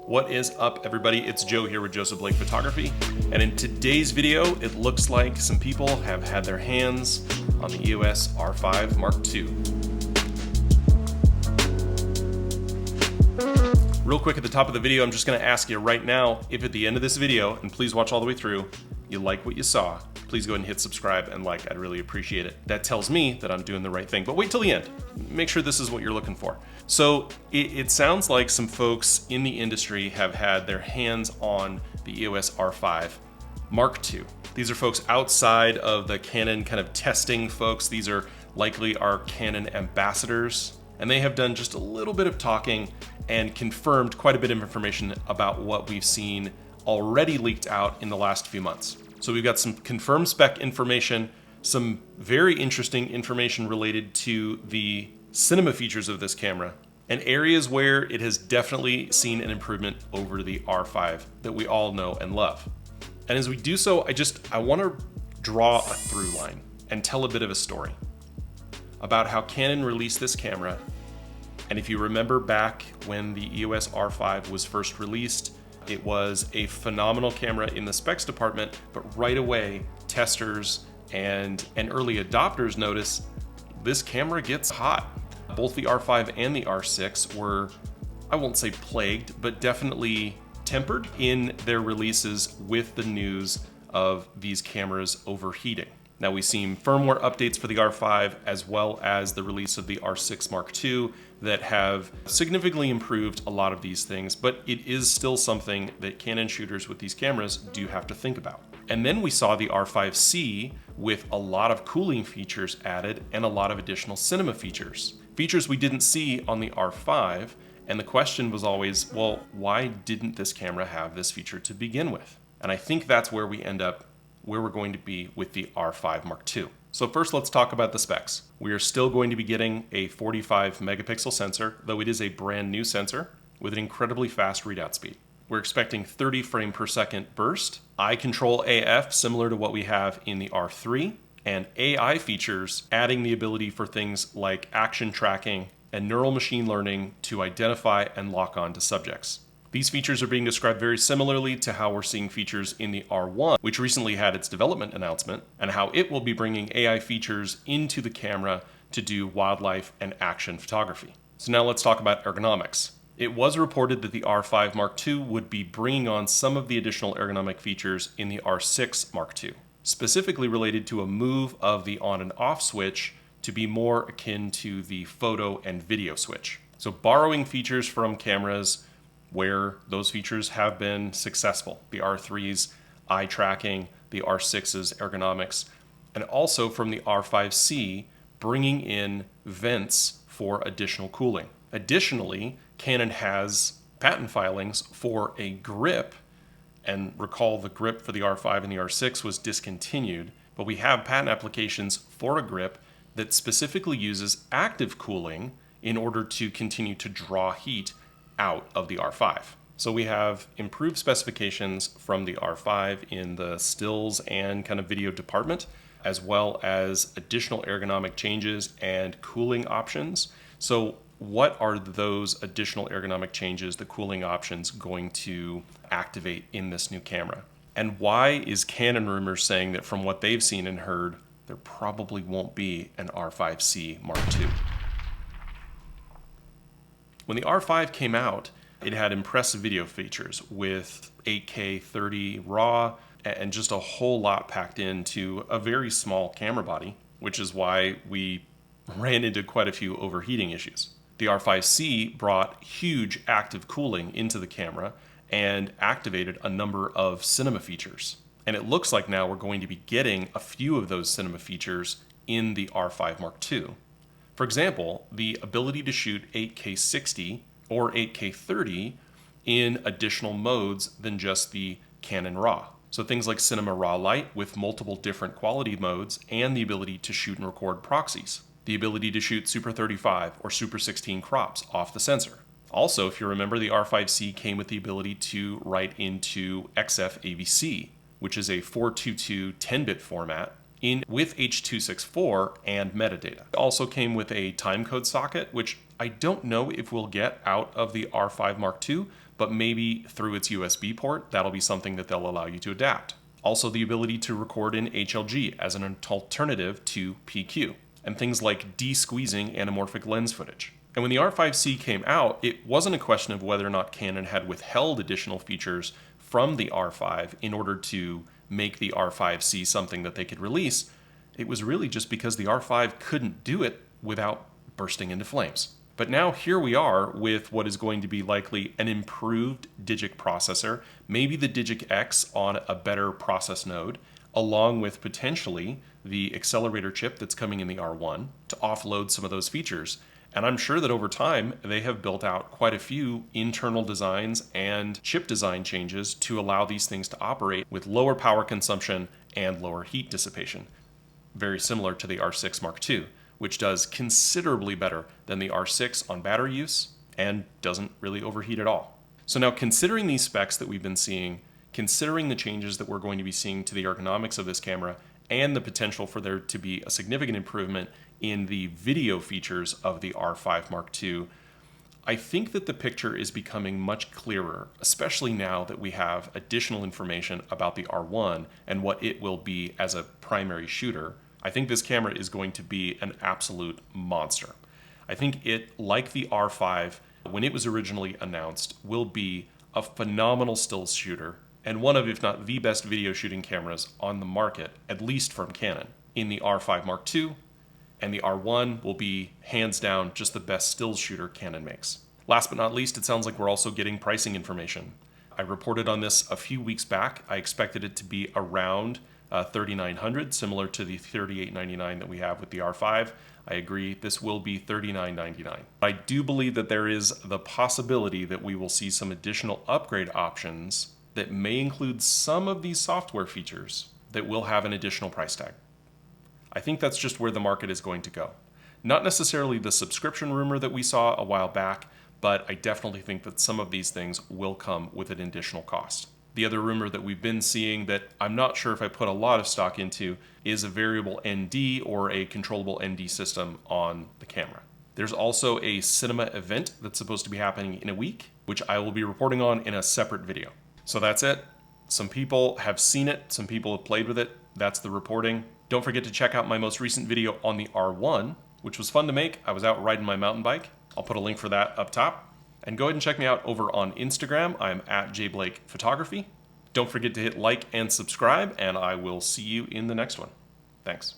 What is up, everybody? It's Joe here with Joseph Blake Photography, and in today's video, it looks like some people have had their hands on the EOS R5 Mark II. Real quick at the top of the video, I'm just going to ask you right now, if at the end of this video, and please watch all the way through, you like what you saw, please go ahead and hit subscribe and like. I'd really appreciate it. That tells me that I'm doing the right thing, but wait till the end. Make sure this is what you're looking for. So it sounds like some folks in the industry have had their hands on the EOS R5 Mark II. These are folks outside of the Canon kind of testing folks. These are likely our Canon ambassadors, and they have done just a little bit of talking and confirmed quite a bit of information about what we've seen already leaked out in the last few months. So we've got some confirmed spec information, some very interesting information related to the cinema features of this camera, and areas where it has definitely seen an improvement over the R5 that we all know and love. And as we do so, I want to draw a through line and tell a bit of a story about how Canon released this camera. And if you remember back when the EOS R5 was first released, it was a phenomenal camera in the specs department, but right away, testers and early adopters notice this camera gets hot. Both the R5 and the R6 were, I won't say plagued, but definitely tempered in their releases with the news of these cameras overheating. Now we've seen firmware updates for the R5 as well as the release of the R6 Mark II that have significantly improved a lot of these things, but it is still something that Canon shooters with these cameras do have to think about. And then we saw the R5C with a lot of cooling features added and a lot of additional cinema features. Features we didn't see on the R5, and the question was always, well, why didn't this camera have this feature to begin with? And I think that's where we end up, where we're going to be with the R5 Mark II. So first, let's talk about the specs. We are still going to be getting a 45 megapixel sensor, though it is a brand new sensor with an incredibly fast readout speed. We're expecting 30 frame per second burst, eye control AF similar to what we have in the R3, and AI features adding the ability for things like action tracking and neural machine learning to identify and lock on to subjects. These features are being described very similarly to how we're seeing features in the R1, which recently had its development announcement, and how it will be bringing AI features into the camera to do wildlife and action photography. So now let's talk about ergonomics. It was reported that the R5 Mark II would be bringing on some of the additional ergonomic features in the R6 Mark II, specifically related to a move of the on and off switch to be more akin to the photo and video switch. So borrowing features from cameras where those features have been successful, the R3's eye tracking, the R6's ergonomics, and also from the R5C bringing in vents for additional cooling. Additionally, Canon has patent filings for a grip, and recall the grip for the R5 and the R6 was discontinued, but we have patent applications for a grip that specifically uses active cooling in order to continue to draw heat out of the R5. So we have improved specifications from the R5 in the stills and kind of video department, as well as additional ergonomic changes and cooling options. So what are those additional ergonomic changes, the cooling options, going to activate in this new camera? And why is Canon rumors saying that from what they've seen and heard, there probably won't be an R5C Mark II? When the R5 came out, it had impressive video features with 8K 30 RAW and just a whole lot packed into a very small camera body, which is why we ran into quite a few overheating issues. The R5C brought huge active cooling into the camera and activated a number of cinema features. And it looks like now we're going to be getting a few of those cinema features in the R5 Mark II. For example, the ability to shoot 8K 60 or 8K 30 in additional modes than just the Canon RAW. So things like Cinema Raw Lite with multiple different quality modes and the ability to shoot and record proxies. The ability to shoot Super 35 or Super 16 crops off the sensor. Also, if you remember, the R5C came with the ability to write into XF AVC, which is a 422 10-bit format with H.264 and metadata. It also came with a timecode socket, which I don't know if we'll get out of the R5 Mark II, but maybe through its USB port, that'll be something that they'll allow you to adapt. Also, the ability to record in HLG as an alternative to PQ, and things like de-squeezing anamorphic lens footage. And when the R5C came out, it wasn't a question of whether or not Canon had withheld additional features from the R5 in order to make the R5C something that they could release. It was really just because the R5 couldn't do it without bursting into flames. But now here we are with what is going to be likely an improved Digic processor, maybe the Digic X on a better process node, along with potentially the accelerator chip that's coming in the R1 to offload some of those features. And I'm sure that over time, they have built out quite a few internal designs and chip design changes to allow these things to operate with lower power consumption and lower heat dissipation. Very similar to the R6 Mark II, which does considerably better than the R6 on battery use and doesn't really overheat at all. So now, considering these specs that we've been seeing, considering the changes that we're going to be seeing to the ergonomics of this camera, and the potential for there to be a significant improvement in the video features of the R5 Mark II, I think that the picture is becoming much clearer, especially now that we have additional information about the R1 and what it will be as a primary shooter. I think this camera is going to be an absolute monster. I think it, like the R5, when it was originally announced, will be a phenomenal stills shooter and one of, if not the best video shooting cameras on the market, at least from Canon. In the R5 Mark II, and the R1 will be hands down just the best stills shooter Canon makes. Last but not least, it sounds like we're also getting pricing information. I reported on this a few weeks back. I expected it to be around $3,900, similar to the $3,899 that we have with the R5. I agree, this will be $3,999. I do believe that there is the possibility that we will see some additional upgrade options that may include some of these software features that will have an additional price tag. I think that's just where the market is going to go. Not necessarily the subscription rumor that we saw a while back, but I definitely think that some of these things will come with an additional cost. The other rumor that we've been seeing that I'm not sure if I put a lot of stock into is a variable ND or a controllable ND system on the camera. There's also a cinema event that's supposed to be happening in a week, which I will be reporting on in a separate video. So that's it. Some people have seen it, some people have played with it. That's the reporting. Don't forget to check out my most recent video on the R1, which was fun to make. I was out riding my mountain bike. I'll put a link for that up top. And go ahead and check me out over on Instagram. I'm at jblakephotography. Don't forget to hit like and subscribe, and I will see you in the next one. Thanks.